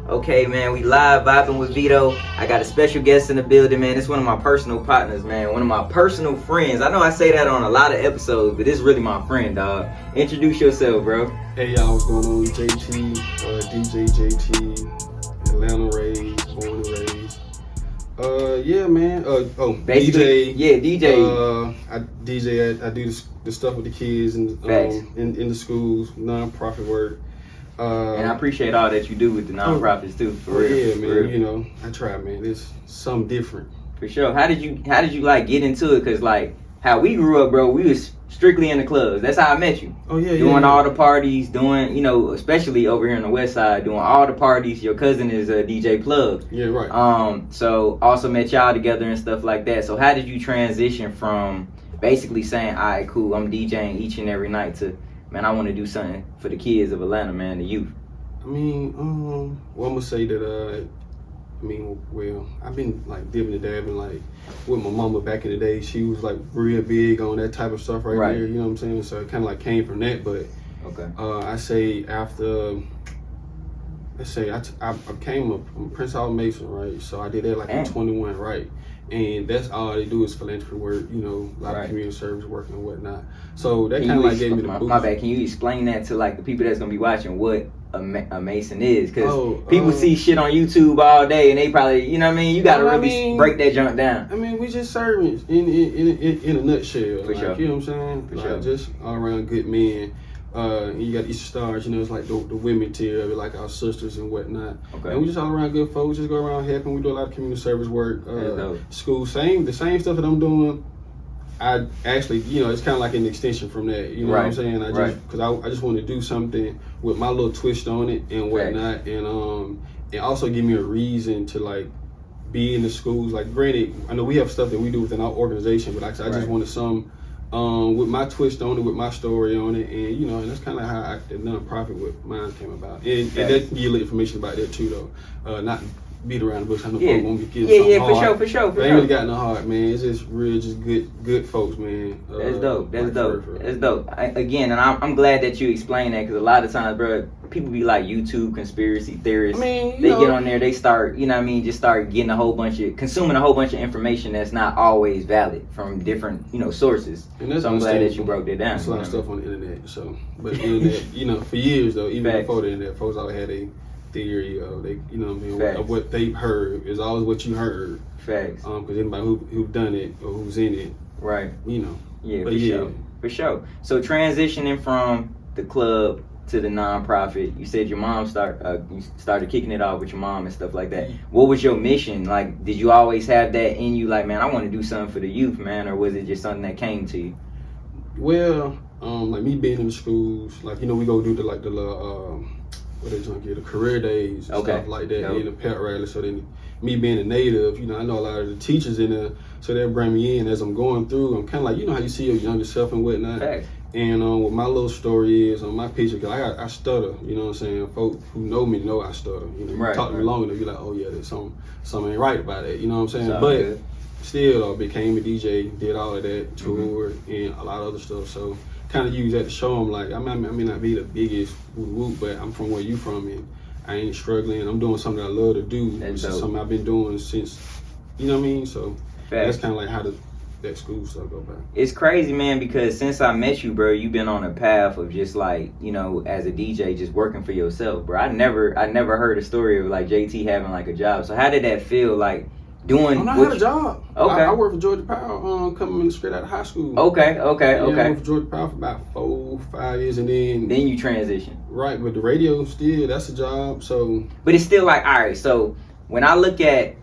Okay, man, we live vibing with Veto. I got a special guest in the building, man. It's one of my personal partners, man. One of my personal friends. I know I say that on a lot of episodes, but this is really my friend, dog. Introduce yourself, bro. Hey y'all, what's going on? JT, DJ JT, Atlanta raised, born and raised. Yeah, man. Basically, DJ. Yeah, DJ. I DJ. I do the stuff with the kids and in the schools, non-profit work. And I appreciate all that you do with the nonprofits too. For real. Yeah, man. For real. You know, I try, man. It's something different. For sure. How did you like get into it? Cause like how we grew up, bro, we was strictly in the clubs. That's how I met you. Oh yeah, doing yeah. all the parties, doing, you know, especially over here on the west side, doing all the parties. Your cousin is a DJ Plug. Yeah, right. So also met y'all together and stuff like that. So how did you transition from basically saying, all right, cool, I'm DJing each and every night to, man, I want to do something for the kids of Atlanta, man, the youth? I mean, well, I'm gonna say that I've been like dipping and dabbing like with my mama back in the day. She was like real big on that type of stuff right there. You know what I'm saying? So it kind of like came from that. But okay, I say after, let's say I came up from Prince Hall Mason, right? So I did that like in 21, right? And that's all they do is philanthropy work, you know, a lot of community service work and whatnot. So that kind of like gave me the boost. My bad, can you explain that to like the people that's gonna be watching what a Mason is? Because people see shit on YouTube all day and they probably, you know what I mean? You gotta really break that junk down. I mean, we just servants in a nutshell. For sure. You know what I'm saying? For sure. Just all around good men. You got Easter Stars, you know, it's like the women tier of it, like our sisters and whatnot. Okay. And we just all around good folks, just go around helping. We do a lot of community service work, school, the same stuff that I'm doing. I actually, you know, it's kind of like an extension from that. You know what I'm saying? Because I just want to do something with my little twist on it and whatnot, and also give me a reason to like be in the schools. Like, granted, I know we have stuff that we do within our organization, but like, I just wanted some. With my twist on it, with my story on it, and you know, and that's kind of how the nonprofit with mine came about. And that give you information about that too, though. Not beat around the bush. I know folks won't get for sure. They ain't really got no heart, man. It's just real, just good folks, man. That's dope. That's dope. Again, and I'm glad that you explained that, because a lot of times, bro, people be like YouTube conspiracy theorists. I mean, they get on there, they start, you know what I mean, just start getting consuming a whole bunch of information that's not always valid from different, you know, sources. And so I'm glad that you broke that down. There's a lot of stuff on the internet. So, but the internet, you know, for years though, even before the internet, folks always had a theory of you know what I mean, of what they heard is always what you heard. Facts. Because anybody who done it or who's in it, right? You know. Yeah, for sure. So transitioning from the club to the nonprofit, you said your mom you started kicking it off with your mom and stuff like that. What was your mission? Like, did you always have that in you? Like, man, I want to do something for the youth, man, or was it just something that came to you? Well, like me being in the schools, like, you know, we go do the career days and stuff like that, in the pet rally. So then, me being a native, you know, I know a lot of the teachers in there, so they'll bring me in as I'm going through. I'm kind of like, you know how you see your younger self and whatnot. Facts. And what my little story is on my picture, because I stutter, you know what I'm saying? Folk who know me know I stutter. You know, talk to me long enough, you're like, oh yeah, there's something ain't right about it. You know what I'm saying? Sounds but good. Still, became a DJ, did all of that, toured, and a lot of other stuff. So kind of use that to show them, like, I may not be the biggest whoop, but I'm from where you from, and I ain't struggling. I'm doing something I love to do, which is something I've been doing since, you know what I mean? So that's kind of like how that school stuff go back. It's crazy, man, because since I met you, bro, you've been on a path of just like, you know, as a DJ, just working for yourself, bro. I never heard a story of like JT having like a job. So how did that feel, like doing? I had a job. Okay. I worked for Georgia Power, coming straight out of high school. Okay. I worked for Georgia Power for about 4-5 years, and then you transition. Right, but the radio still, that's a job. So, but it's still like, all right. So when I look at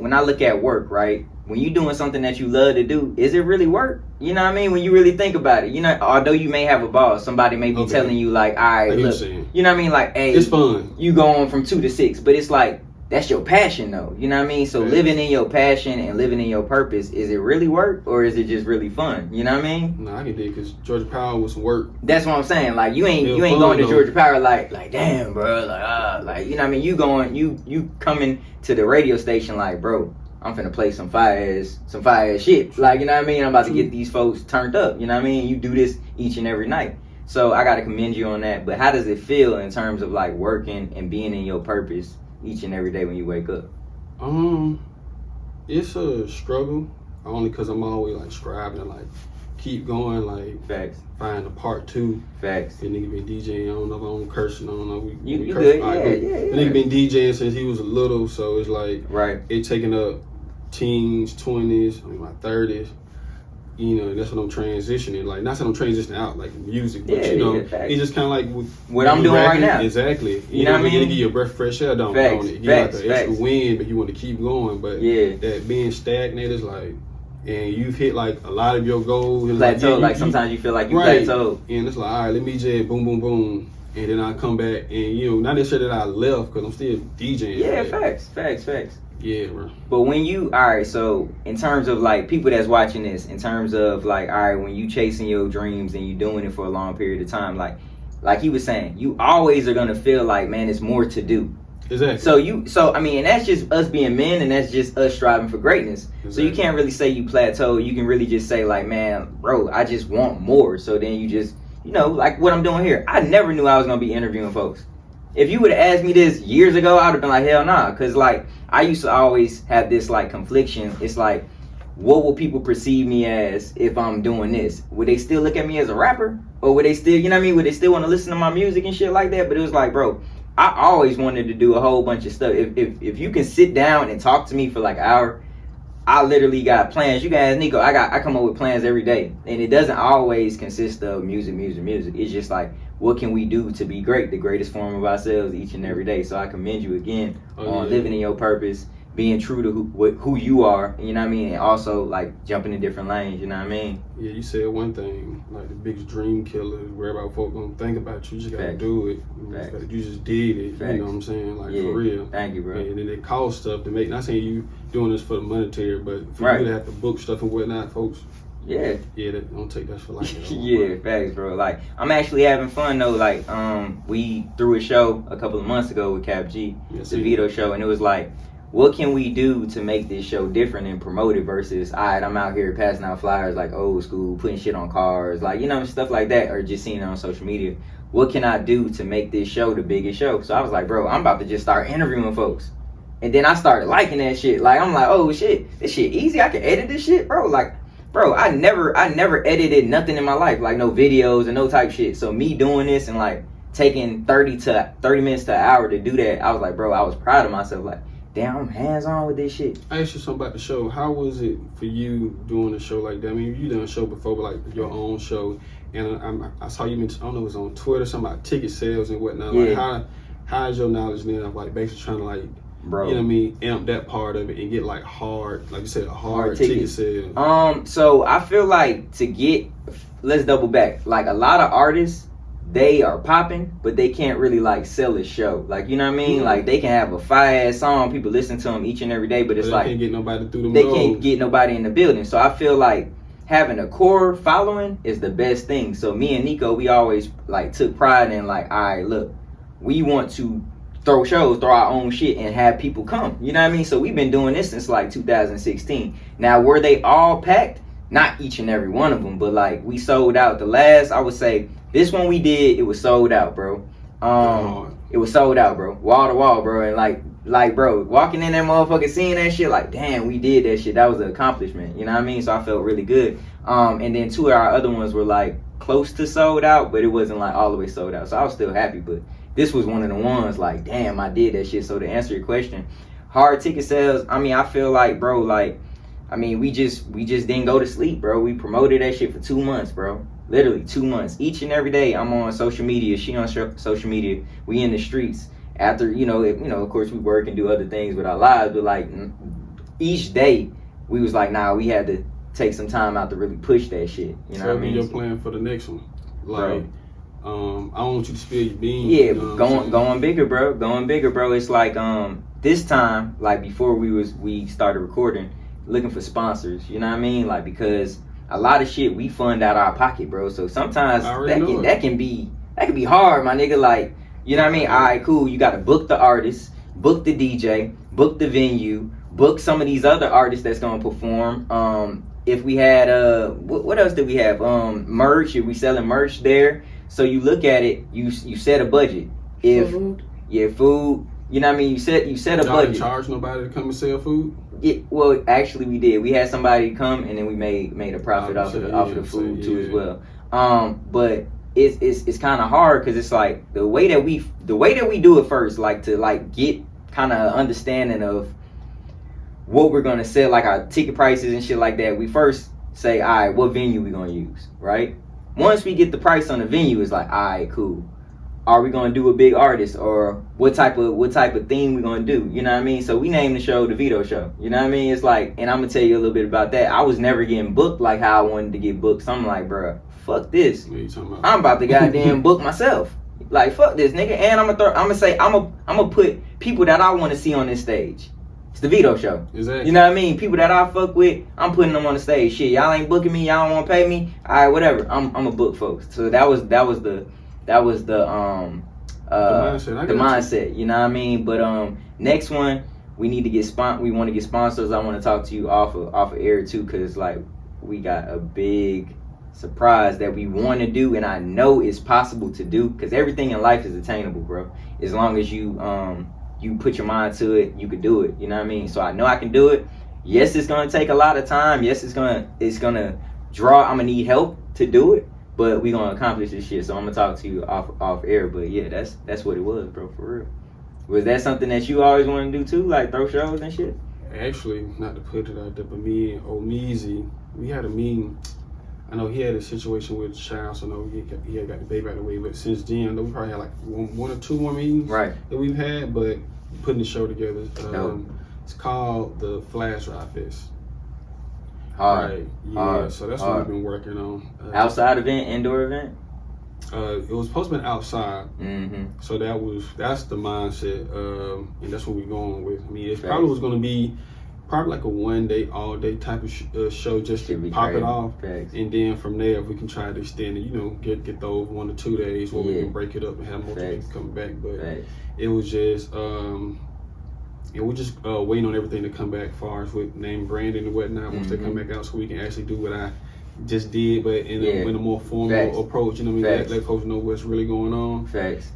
work, right? When you doing something that you love to do, is it really work? You know what I mean? When you really think about it, you know, although you may have a boss, somebody may be telling you like, all right, look, you know what I mean? Like, hey, it's fun. You go on from 2 to 6, but it's like, that's your passion though. You know what I mean? So living in your passion and living in your purpose, is it really work or is it just really fun? You know what I mean? No, I can dig, because Georgia Power was some work. That's what I'm saying. Like, you ain't going to Georgia Power like damn, bro, like you know what I mean? You coming to the radio station like, bro, I'm finna play some fire ass shit. Like, you know what I mean? I'm about to get these folks turned up. You know what I mean? You do this each and every night. So I gotta commend you on that. But how does it feel in terms of like working and being in your purpose, each and every day when you wake up? It's a struggle, only because I'm always like striving to like keep going, like Facts. find a part 2. Facts. The nigga been DJing. I don't know if I'm cursing. I don't know. You good? Yeah. The nigga been DJing since he was little, so it's like right. It taking up teens, 20s, I mean my 30s. You know, that's what I'm transitioning. Like, not saying I'm transitioning out like music, but you know, it's just kind of like what I'm doing right now. Exactly. You know what I mean? You give you a breath of fresh air down on it. You got the extra wind, but you want to keep going. But that being stagnant is like, and you've hit like a lot of your goals. Plateau. Like sometimes you feel like you plateaued. And it's like, all right, let me just boom, boom, boom. And then I come back and, you know, not necessarily that I left because I'm still DJing. Yeah, facts. Yeah, bro. But when you, alright, so in terms of like people that's watching this, in terms of like, alright, when you chasing your dreams and you doing it for a long period of time, like he was saying, you always are gonna feel like, man, it's more to do. Exactly. So I mean, and that's just us being men, and that's just us striving for greatness. Exactly. So you can't really say you plateau. You can really just say like, man, bro, I just want more. So then you just, you know, like what I'm doing here. I never knew I was gonna be interviewing folks. If you would have asked me this years ago, I would have been like, hell nah. Because, like, I used to always have this, like, confliction. It's like, what will people perceive me as if I'm doing this? Would they still look at me as a rapper? Or would they still, you know what I mean? Would they still want to listen to my music and shit like that? But it was like, bro, I always wanted to do a whole bunch of stuff. If you can sit down and talk to me for, like, an hour, I literally got plans. You guys, Nico, I come up with plans every day. And it doesn't always consist of music. It's just like, what can we do to be great, the greatest form of ourselves each and every day? So I commend you again on living in your purpose, being true to who you are, you know what I mean? And also, like, jumping in different lanes, you know what I mean? Yeah, you said one thing, like the biggest dream killer is worry about folk gonna think about you. You just gotta do it. You just did it. You know what I'm saying? Like, for real. Thank you, bro. And then it costs stuff to make, not saying you doing this for the monetary, but for you to have to book stuff and whatnot, folks. Yeah, don't take that for like that. Yeah, facts, bro. Like, I'm actually having fun though. Like, we threw a show a couple of months ago with Cap G, the Veto show, and it was like, what can we do to make this show different and promote it versus, all right, I'm out here passing out flyers like old school, putting shit on cars, like, you know, stuff like that, or just seeing it on social media. What can I do to make this show the biggest show? So I was like, bro, I'm about to just start interviewing folks. And then I started liking that shit. Like, I'm like, oh shit, this shit easy. I can edit this shit, bro. Like, bro, I never edited nothing in my life, like no videos and no type shit. So me doing this and like taking 30 minutes to an hour to do that, I was like, bro, I was proud of myself. Like, damn, I'm hands-on with this shit. I asked you something about the show. How was it for you doing a show like that? I mean, you done a show before, but like your own show. And I saw you mention, I don't know, it was on Twitter, something about ticket sales and whatnot. Like, how is your knowledge now of like basically trying to like, bro, you know what I mean, amp that part of it and get like hard, like you said, a hard ticket sale. So I feel like let's double back. Like, a lot of artists, they are popping, but they can't really like sell a show. Like, you know what I mean? Like, they can have a fire-ass song, people listen to them each and every day, but it's like, they can't get nobody through them doors. They can't get nobody in the building. So I feel like having a core following is the best thing. So me and Nico, we always like took pride in like, all right, look, we want to throw our own shit and have people come. You know what I mean? So we've been doing this since like 2016. Now, were they all packed? Not each and every one of them, but like we sold out. The last, I would say, this one we did, it was sold out, bro. It was sold out, bro. Wall to wall, bro. And like, bro, walking in that motherfucker, seeing that shit, like, damn, we did that shit. That was an accomplishment. You know what I mean? So I felt really good. And then 2 of our other ones were like close to sold out, but it wasn't like all the way sold out. So I was still happy, but this was one of the ones like, damn, I did that shit. So to answer your question, hard ticket sales, I mean, I feel like, bro, like, I mean, we just didn't go to sleep, bro. We promoted that shit for 2 months, bro. Literally 2 months. Each and every day I'm on social media. She on social media. We in the streets. After, of course we work and do other things with our lives, but like each day we was like, nah, we had to take some time out to really push that shit. You know what I mean? Your plan for the next one. Like, I don't want you to spill your beans. Yeah, going bigger, bro. Going bigger, bro. It's like this time, like before we started recording, looking for sponsors. You know what I mean? Like, because a lot of shit we fund out our pocket, bro. So sometimes that can be hard, my nigga. Like, you know what I mean? All right, cool. You got to book the artist, book the DJ, book the venue, book some of these other artists that's gonna perform. If we had what else did we have? Merch. If we selling merch there. So you look at it, you set a budget. Food. You know what I mean? You set a Y'all budget. didn't charge nobody to come and sell food? Yeah, well, actually, we did. We had somebody come, and then we made a profit off of the food too as well. But it's kind of hard because it's like the way that we do it first, like to like get kind of understanding of what we're gonna sell, like our ticket prices and shit like that. We first say, all right, what venue we gonna use, right? Once we get the price on the venue, it's like, all right, cool. Are we gonna do a big artist, or what type of theme we gonna do? You know what I mean? So we named the show the Veto Show. You know what I mean? It's like, and I'm gonna tell you a little bit about that. I was never getting booked like how I wanted to get booked. So I'm like, bro, fuck this. What are you talking about? I'm about to goddamn book myself. Like, fuck this, nigga. And I'm gonna put people that I want to see on this stage. It's the Veto Show. Exactly. You know what I mean? People that I fuck with, I'm putting them on the stage. Shit, y'all ain't booking me. Y'all don't want to pay me. All right, whatever. I'm a book folks. So that was the mindset. You know what I mean? But next one, we need to get we want to get sponsors. I want to talk to you off of air too, cause like we got a big surprise that we want to do, and I know it's possible to do, cause everything in life is attainable, bro. As long as you put your mind to it, you could do it. You know what I mean? So I know I can do it. Yes, it's gonna take a lot of time. Yes, it's gonna draw. I'm gonna need help to do it, but we gonna accomplish this shit. So I'm gonna talk to you off air. But yeah, that's what it was, bro. For real. Was that something that you always want to do too, like throw shows and shit? Actually, not to put it out there, but me and Omeezy, we had a meeting. I know he had a situation with a child, so I know he had got the baby out of the way. But since then, I know we probably had like one or two more meetings that we've had, but putting the show together. It's called the Flash Drive Fest. Hard. So that's what we've been working on. Outside event, indoor event? It was supposed to be outside. Mm-hmm. So that's the mindset, and that's what we're going with. I mean, it probably was going to be like a one day, all day type of show, just to pop it off. And then from there, if we can try to extend it, get those 1 to 2 days where we can break it up and have more people come back. But it was just, we're just waiting on everything to come back as far as with name branding and whatnot. Once they come back out, so we can actually do what I just did, but in a more formal approach. You know what I mean? Let folks know what's really going on.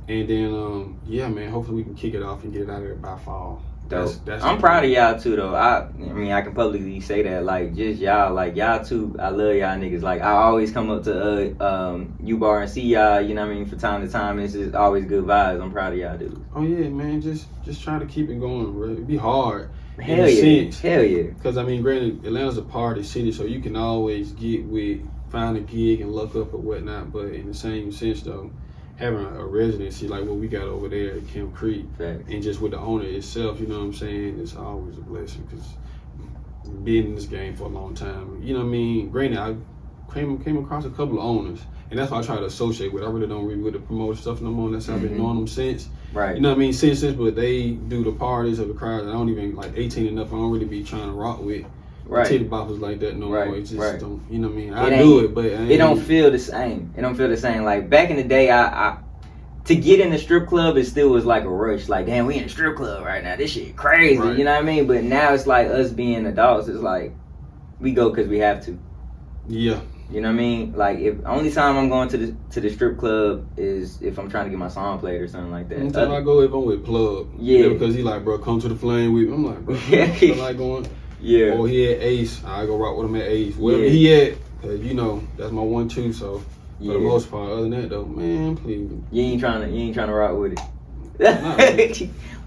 And then, man, hopefully we can kick it off and get it out of there by fall. That's I'm proud of y'all too, though. I mean, I can publicly say that, like, just y'all, like, y'all too. I love y'all niggas. Like, I always come up to U-Bar and see y'all. You know what I mean? From time to time, it's just always good vibes. I'm proud of y'all, dude. Oh yeah, man. Just try to keep it going, bro. It'd be hard. Hell yeah. Because I mean, granted, Atlanta's a party city, so you can always find a gig and look up or whatnot. But in the same sense, though, having a residency like what we got over there at Camp Creek, and just with the owner itself, you know what I'm saying, it's always a blessing, because being in this game for a long time, you know what I mean. Granted, I came across a couple of owners, and that's why I try to associate with. I really don't really with the promote stuff no more. That's how I've been knowing them since. You know what I mean? Since, but they do the parties or the crowds. I don't even, like, 18 enough, I don't really be trying to rock with titty boppers like that no more. It just don't, you know what I mean? I do it, but it don't feel the same. It don't feel the same. Like, back in the day, I to get in the strip club, it still was like a rush. Like, damn, we in a strip club right now. This shit crazy. You know what I mean? But now it's like us being adults. It's like we go because we have to. Yeah. You know what I mean? Like, if only time I'm going to the strip club is if I'm trying to get my song played or something like that. Anytime I go, if I'm with Plug. Yeah. Because he like, bro, come to the flame with me. I'm like, bro, I like going. Yeah. Or he at Ace, I go rock with him at Ace. Wherever he at, cause you know that's my 1-2. So for the most part, other than that though, man, please. You ain't trying to rock with it.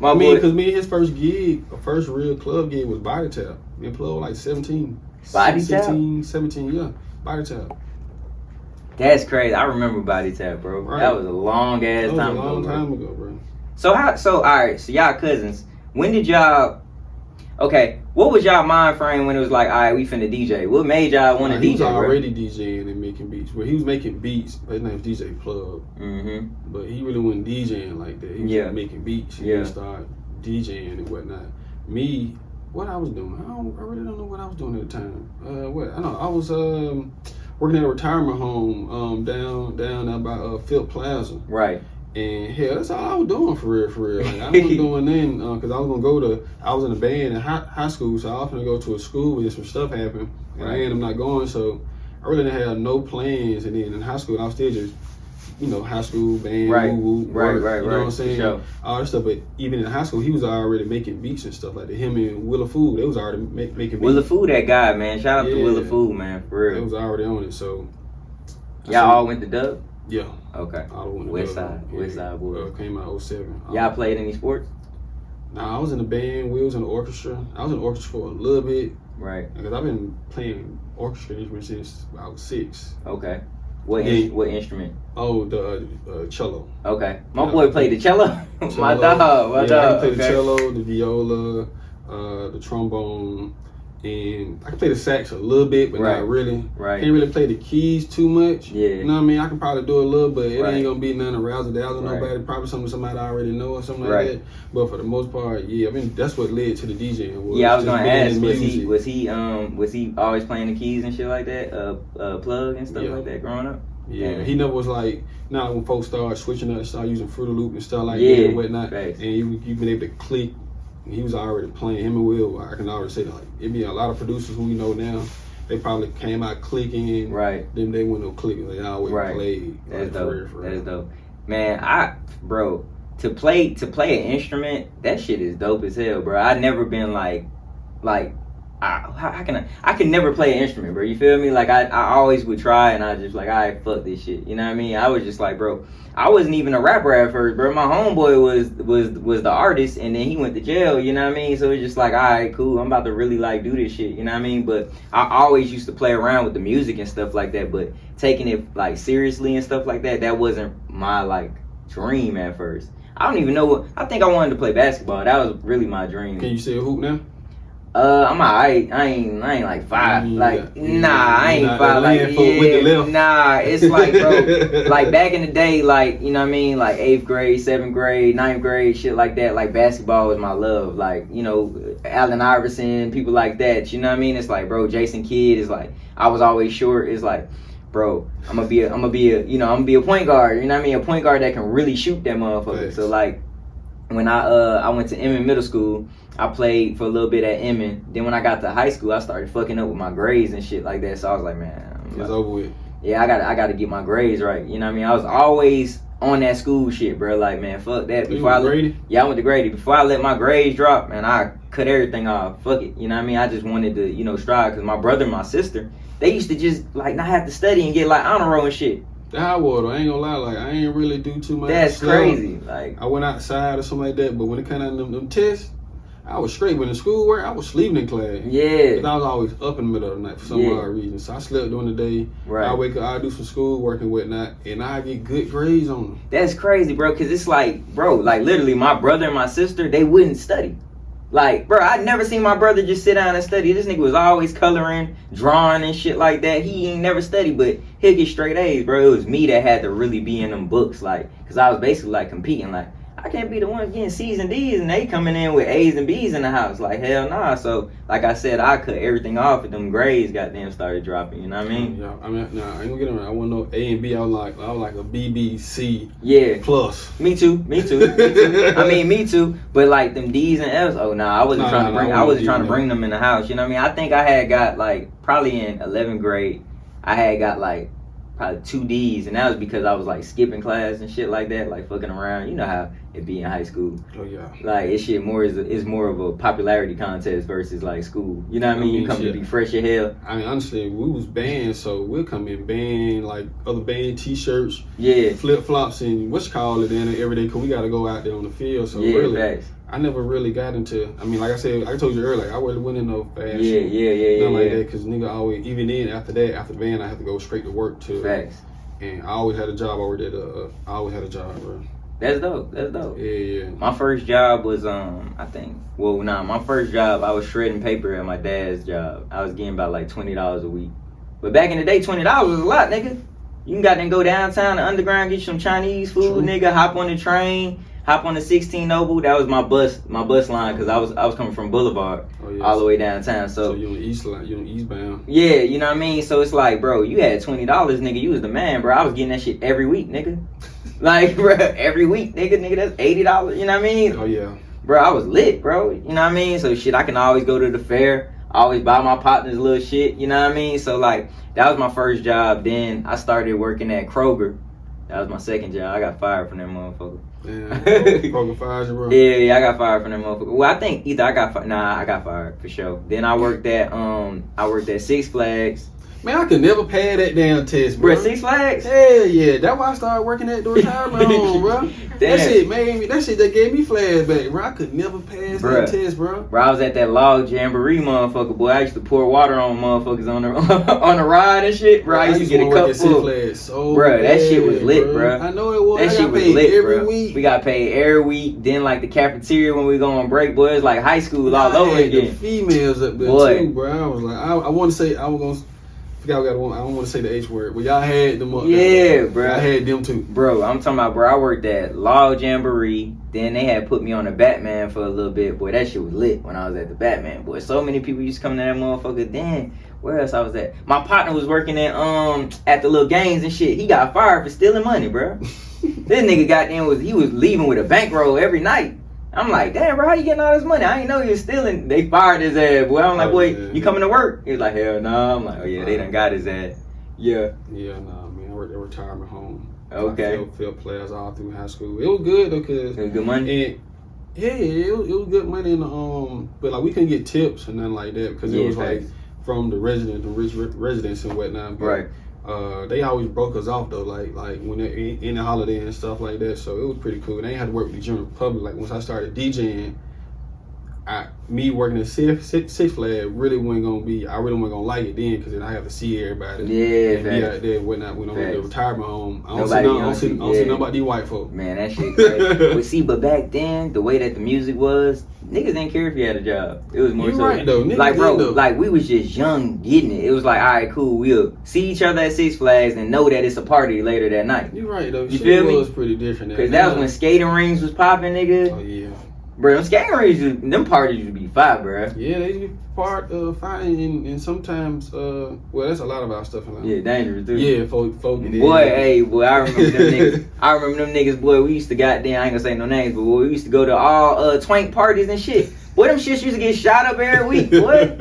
I mean, cause me, his first real club gig was Body Tap. Me and Plug was like 17. Body 16, 17, yeah. Body Tap. That's crazy. I remember Body Tap, bro. That was a long ass time ago. Long time ago, bro. So all right, so y'all cousins. When did y'all? Okay, what was y'all mind frame when it was like, all right, we finna DJ? What made y'all want to DJ? He was already DJing and making beats. Well, he was making beats, but his name's DJ Plug. But he really wasn't DJing like that. He was just making beats. He didn't start DJing and whatnot. Me, what I was doing, I really don't know what I was doing at the time. I was working at a retirement home down by Philp Plaza. And hell, that's all I was doing for real. Like, I wasn't doing then because I was in a band in high school, so I was gonna go to a school where some stuff happened, and I ended up not going. So I really didn't have no plans. And then in high school, I was still just high school band, right, woo, right, you know what I'm saying? Sure. All that stuff. But even in high school, he was already making beats and stuff like that. Him and Willa Food, they was already making beats. Willa Food, that guy, man. Shout out to Willa Food, man, for real. They was already on it, so. Y'all all went to Dub? Yeah. Okay. All went to West Dub. Side, West Side boys. Came out 07. Y'all played any sports? Nah, I was in the band. We was in the orchestra. I was in the orchestra for a little bit. Right. Because I've been playing orchestra instruments since I was 6. Okay. What instrument? Oh, the cello. Okay. My boy played the cello. My dog. I can play the cello, the viola, the trombone, and I can play the sax a little bit, but not really. Right. Can't really play the keys too much. Yeah. You know what I mean? I can probably do a little, but it ain't gonna be none of razzle-dazzle nobody. Probably something somebody already know or something like that. But for the most part, I mean, that's what led to the DJing. I was gonna ask, was he always playing the keys and shit like that? Plug and stuff like that growing up? Yeah, he never was like, now when folks start switching up, start using Fruit Loop and stuff like that and whatnot, and you've been able to click. He was already playing. Him and Will, I can already say, like, it'd be a lot of producers who we know now, they probably came out clicking, then they went up clicking. They always played. That's dope. That's dope. Man, to play an instrument, that shit is dope as hell, bro. I never been like I can never play an instrument, bro. You feel me? Like I always would try, and I just like, all right, fuck this shit. You know what I mean? I was just like, bro, I wasn't even a rapper at first, bro. My homeboy was the artist, and then he went to jail. You know what I mean? So it's just like, all right, cool. I'm about to really like do this shit. You know what I mean? But I always used to play around with the music and stuff like that. But taking it like seriously and stuff like that wasn't my like dream at first. I don't even know I think I wanted to play basketball. That was really my dream. Can you say a hoop now? I'm alright. I ain't like 5. Like, nah, I ain't 5. Like, nah, it's like, bro, like back in the day, like, you know what I mean? Like 8th grade, 7th grade, 9th grade, shit like that. Like basketball was my love. Like, you know, Allen Iverson, people like that. You know what I mean? It's like, bro, Jason Kidd is like, I was always short. It's like, bro, I'm gonna be a point guard. You know what I mean? A point guard that can really shoot that motherfucker. Right. So like, when I went to Emmett Middle School, I played for a little bit at Emmett. Then when I got to high school, I started fucking up with my grades and shit like that. So I was like, man, it's over with. Yeah, I gotta get my grades right. You know what I mean? I was always on that school shit, bro. Like, man, fuck that. I went to Grady. Before I let my grades drop, man, I cut everything off. Fuck it. You know what I mean? I just wanted to, you know, strive. Because my brother and my sister, they used to just like not have to study and get like honor roll and shit. I would. I ain't gonna lie. Like, I ain't really do too much. That's crazy. Like, I went outside or something like that. But when it came out them tests, I was straight. When the school work, I was sleeping in class. Yeah. Because I was always up in the middle of the night for some odd reason. So I slept during the day. Right. I wake up, I do some school work and whatnot, and I get good grades on them. That's crazy, bro. Because it's like, bro, like literally my brother and my sister, they wouldn't study. Like, bro, I'd never seen my brother just sit down and study. This nigga was always coloring, drawing, and shit like that. He ain't never studied, but he'll get straight A's, bro. It was me that had to really be in them books, like, because I was basically, like, competing. Like, I can't be the one getting C's and D's, and they coming in with A's and B's in the house. Like, hell nah. So, like I said, I cut everything off, and them grades goddamn started dropping. You know what I mean? Yeah, I mean, nah, I ain't gonna get around. I want no A and B. I was like a BBC. Yeah. Plus. Me too. I mean, me too. But like them D's and F's, oh nah, I wasn't trying to bring them in the house. You know what I mean? I think I had got like probably in 11th grade, I had got like probably 2 D's, and that was because I was like skipping class and shit like that, like fucking around. You know how it be in high school. Oh yeah. Like it's shit is more of a popularity contest versus like school. You know what I mean? You come to be fresh as hell. I mean, honestly, we was banned, so we'll come in band like other band t-shirts, flip flops, and what's called it in every day because we got to go out there on the field. So really, facts. I never really got into. I mean, like I said, I told you earlier, like, I really went in no fashion. Nothing like that, because nigga always, even then, after the band, I had to go straight to work too. Facts. And I always had a job over there. I always had a job, bro. That's dope. Yeah. My first job was my first job I was shredding paper at my dad's job. I was getting about like $20 a week. But back in the day, $20 was a lot, nigga. You can goddamn go downtown to Underground, get you some Chinese food, nigga. Hop on the train, hop on the 16 Noble. That was my bus line because I was coming from Boulevard all the way downtown. So you on the east line, you on eastbound. Yeah, you know what I mean. So it's like, bro, you had $20, nigga. You was the man, bro. I was getting that shit every week, nigga. Like, bro, every week, nigga, that's $80. You know what I mean? Oh yeah, bro. I was lit, bro. You know what I mean? So shit, I can always go to the fair. Always buy my partners little shit. You know what I mean? So like, that was my first job. Then I started working at Kroger. That was my second job. I got fired from that motherfucker. Yeah, broken fires, bro. Yeah, I got fired from that motherfucker. Well, I think either I got fired. Nah, I got fired for sure. Then I worked at Six Flags. Man, I could never pass that damn test, bro. Bro, Six Flags? Hell yeah. That's why I started working at the retirement home, bro. That shit made me, that shit that gave me flashback, bro. I could never pass that test, bro. Bro, I was at that log jamboree, motherfucker, boy. I used to pour water on motherfuckers on the on the ride and shit, bro. I used to get a cup full. So bro, that shit was lit, bro. I know it was. That shit was lit, every week. We got paid every week. Then like the cafeteria when we go on break, boy, it's like high school all over again. The females up there too, bro. I was like, I want to say, I don't want to say the H word, but y'all had them up there, bro. I had them too. Bro, I'm talking about, bro, I worked at Law Jamboree. Then they had put me on the Batman for a little bit. Boy, that shit was lit when I was at the Batman. Boy, so many people used to come to that motherfucker. Then, where else I was at? My partner was working at the little games and shit. He got fired for stealing money, bro. This nigga he was leaving with a bankroll every night. I'm like, damn, bro, how you getting all this money? I didn't know you was stealing. They fired his ass, boy. I'm like, boy, you coming to work? He was like, hell no. Nah. I'm like, oh yeah, they done got his ass. Yeah. Yeah, nah, man. I worked at retirement home. Okay. I filled players all through high school. It was good though, cause it was good money. And it was good money. And but like we couldn't get tips and nothing like that because it was like from the rich residents and whatnot. But, right. They always broke us off though, like when they're in the holiday and stuff like that. So it was pretty cool. And they had to work with the general public. Like once I started DJing, me working at Six Flags really wasn't gonna like it then because then I have to see everybody. Yeah, and be out there when I'm at the retirement home. I don't see nothing about these white folk. Man, that shit crazy. But back then, the way that the music was, niggas didn't care if you had a job. It was more You're right though. Like bro, like we was just young getting it. It was like, all right, cool, we'll see each other at Six Flags and know that it's a party later that night. You're right though. You feel me? It was pretty different. Because that was when skating rings was popping, nigga. Oh yeah. Bro, them skating rings, them parties used to be fire, bro. Yeah, they used to be part of fighting and sometimes, well, that's a lot of our stuff in life. Yeah, dangerous, dude. Yeah, folk. Boy, I remember them niggas. I remember them niggas, boy, we used to goddamn, I ain't gonna say no names, but boy, we used to go to all twank parties and shit. Boy, them shits used to get shot up every week, boy.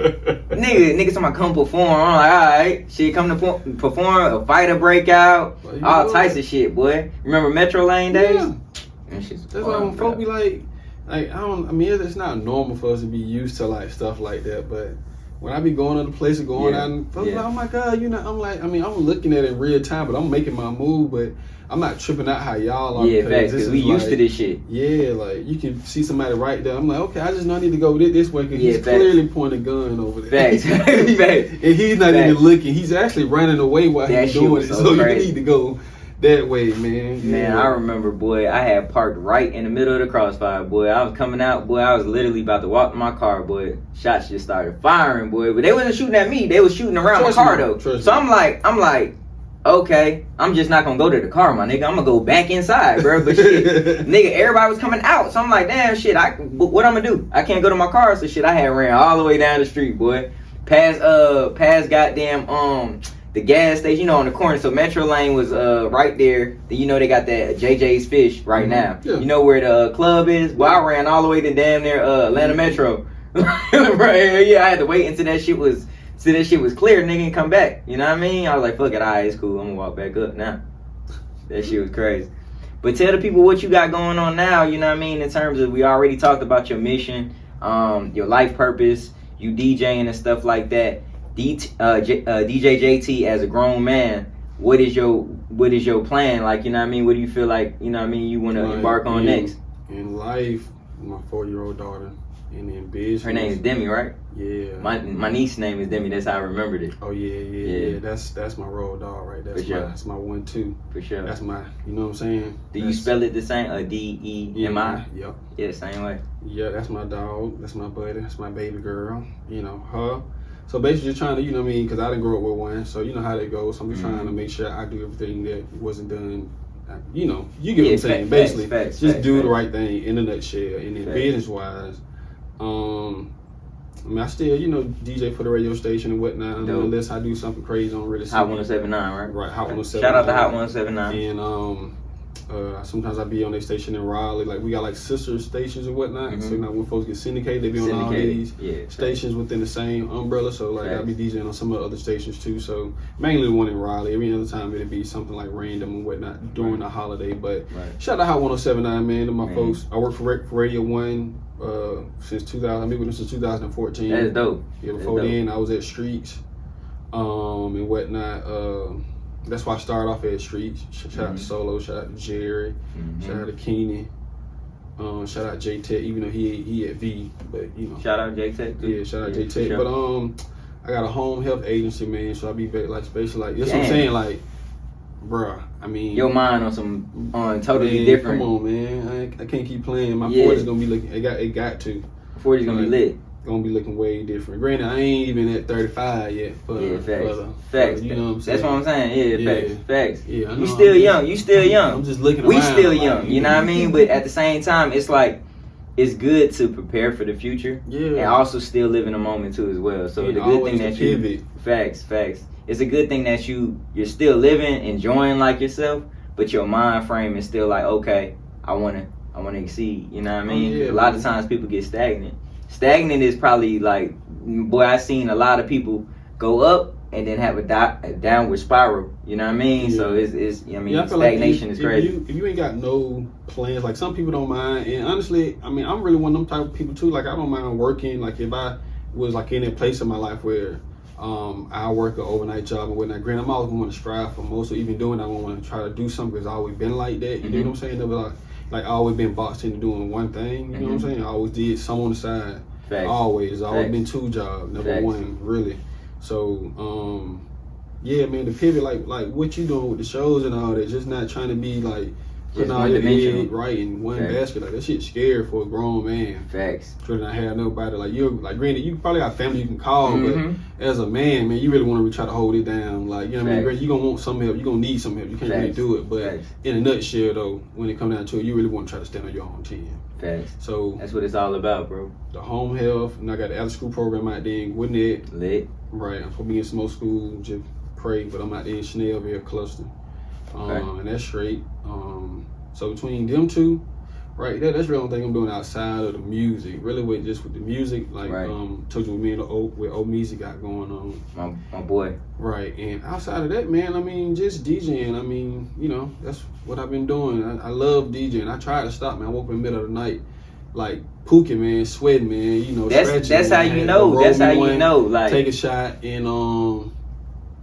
niggas talking about come perform. I'm like, alright, shit, come to perform, a fighter breakout, all types of shit, boy. Remember Metro Lane days? Yeah. That's why when folk be like, it's not normal for us to be used to like stuff like that, but when I be going to the place and going out and folks like, oh my God, I'm like, I'm looking at it in real time, but I'm making my move, but I'm not tripping out how y'all are. Yeah, facts, because we used to this shit. Yeah, like you can see somebody right there. I'm like, okay, I just know I need to go this way because he's clearly pointing a gun over there. Facts. Facts. And he's not even looking. He's actually running away while he's doing it. So you need to go that way, man. Yeah. Man, I remember, boy, I had parked right in the middle of the crossfire, boy. I was coming out, boy. I was literally about to walk to my car, boy. Shots just started firing, boy. But they wasn't shooting at me. They was shooting around my car, though. So I'm like, okay, I'm just not gonna go to the car, my nigga. I'm gonna go back inside, bro. But shit, nigga, everybody was coming out. So I'm like, damn, shit, what I'm gonna do? I can't go to my car. So shit, I had ran all the way down the street, boy. Past goddamn, the gas station, on the corner. So Metro Lane was right there. They got that JJ's Fish right now. Yeah. You know where the club is? Well, I ran all the way to damn near Atlanta Metro. Right, yeah, I had to wait until that shit was clear, nigga, and come back. You know what I mean? I was like, fuck it, alright, it's cool. I'm gonna walk back up now. That shit was crazy. But tell the people what you got going on now, you know what I mean, in terms of, we already talked about your mission, your life purpose, you DJing and stuff like that. DJ JT, as a grown man, what is your plan? Like, you know what I mean? What do you feel like, you know what I mean, you want to embark on next? In life, my 4-year-old daughter, and in business. Her name is Demi, right? Yeah. My niece's name is Demi. That's how I remembered it. Oh yeah. That's my road dog right there. That's my 1-2. For sure. That's my, you know what I'm saying? Do you spell it the same? DEMI? Yep. Yeah, same way. Yeah, that's my dog. That's my buddy. That's my baby girl. You know, her. So basically just trying to, you know what I mean, because I didn't grow up with one, so you know how that goes. So I'm just trying to make sure I do everything that wasn't done. You know, you get what I'm saying. Basically, just do the right thing in a nutshell. And then business-wise, I still, DJ for the radio station and whatnot, unless I do something crazy on really. Hot 107.9, right? Right, Hot 107.9. Shout out to Hot 107.9. And Sometimes I be on their station in Raleigh. Like we got like sister stations and whatnot. Mm-hmm. So now when folks get syndicated, they be on all these stations within the same umbrella. So like I be DJing on some of the other stations too. So mainly the one in Raleigh. Every other time it'd be something like random and whatnot during the holiday. But shout out to Hot 107.9, man, to my folks. I work for Radio 1 since 2000. I've been with them since 2014. That's dope. Yeah, before then I was at Streets and whatnot. That's why I started off at Streets. Shout out to Solo, shout out to Jerry, shout out to Keenan, shout out J Tech, even though he at V, but you know. Shout out J Tech too. Yeah, shout out J Tech. Sure. But I got a home health agency, man, so I be back like basically like that's what I'm saying, like, bruh. I mean, your mind on totally different. Come on, man. I can't keep playing. My 40's gonna be looking. It got to. 40's gonna be lit. Gonna be looking way different. Granted, I ain't even at 35 yet. But, facts. You know what I'm saying? That's what I'm saying. Yeah, facts. Yeah, you still young. You still young. I'm just looking around. We still young. You know what I mean? But at the same time, it's like it's good to prepare for the future. Yeah. And also still live in the moment too as well. So the good thing that you facts. It's a good thing that you're still living, enjoying like yourself, but your mind frame is still like, okay, I wanna exceed. You know what I mean? A lot of times people get stagnant. Stagnant is probably like, boy, I've seen a lot of people go up and then have a downward spiral. You know what I mean? So it's I mean, stagnation is crazy. If you ain't got no plans, like some people don't mind, and honestly, I mean, I'm really one of them type of people too. Like I don't mind working. Like if I was like in a place in my life where I work an overnight job and whatnot. Granted, I'm always going to strive for more. So even doing that, I want to try to do something because I've always been like that. You know what I'm saying? Never like I always been boxed into doing one thing. You know what I'm saying? I always did some on the side. Facts. Always been two jobs, never one really. So yeah, man, the pivot like what you doing with the shows and all that, just not trying to be like putting all your egg right in one basket. Like that shit's scary for a grown man. Facts. Trying to have nobody like you. Like granted, you probably got family you can call, but as a man, you really want to try to hold it down. Like you know what I mean? Granted, you gonna want some help. You gonna need some help. You can't really do it. But in a nutshell, though, when it comes down to it, you really want to try to stand on your own 10. Facts. So that's what it's all about, bro. The home health, and I got the after school program out there in Gwinnett. Lit. Right. I'm supposed to be in smoke school, just pray, but I'm out there in Chanelville cluster. And that's straight. So between them two, right, that's the only thing I'm doing outside of the music. Really with the music, like told you with old music got going on. My boy. Right, and outside of that, man, I mean, just DJing. I mean, you know, that's what I've been doing. I love DJing. I tried to stop, man. I woke up in the middle of the night, like pooking, man, sweating, man. You know, stretching. That's how you know. That's how you know. Like take a shot, and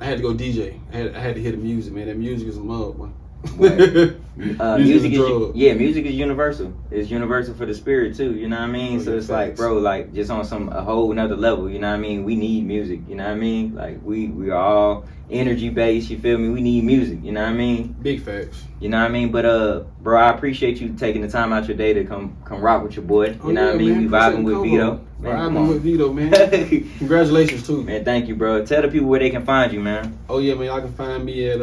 I had to go DJ. I had to hear the music, man. That music is a mug, man. Music is universal. It's universal for the spirit too, you know what I mean? So it's like, bro, like just on a whole nother level, you know what I mean? We need music, you know what I mean? Like we are all energy based, you feel me? We need music, you know what I mean? Big facts. You know what I mean? But bro, I appreciate you taking the time out your day to come rock with your boy. You know what I mean? We vibing with Veto. Vibing with Veto, man. Congratulations too. Man, thank you, bro. Tell the people where they can find you, man. Oh yeah, man, y'all can find me at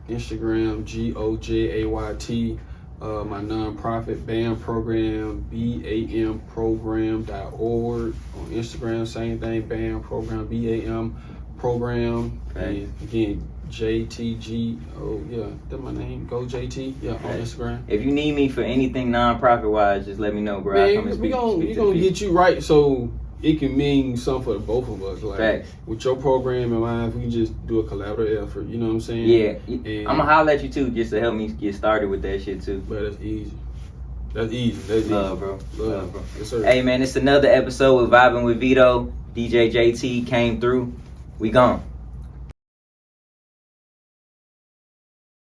Instagram, GOJAYT, my nonprofit BAM program, BAMprogram.org. On Instagram, same thing, BAM program, BAM program. And again, JTG, that's my name, Go JT, on Instagram. If you need me for anything nonprofit wise, just let me know, bro. Man, we're gonna get you right so it can mean something for both of us. Like with your program and mine, if we can just do a collaborative effort, you know what I'm saying? Yeah. And I'm gonna holler at you too, just to help me get started with that shit too. But that's easy. That's Love, bro. Love, bro. Yes, sir. Hey man, it's another episode with Vibin with Veto. DJ JT came through. We gone.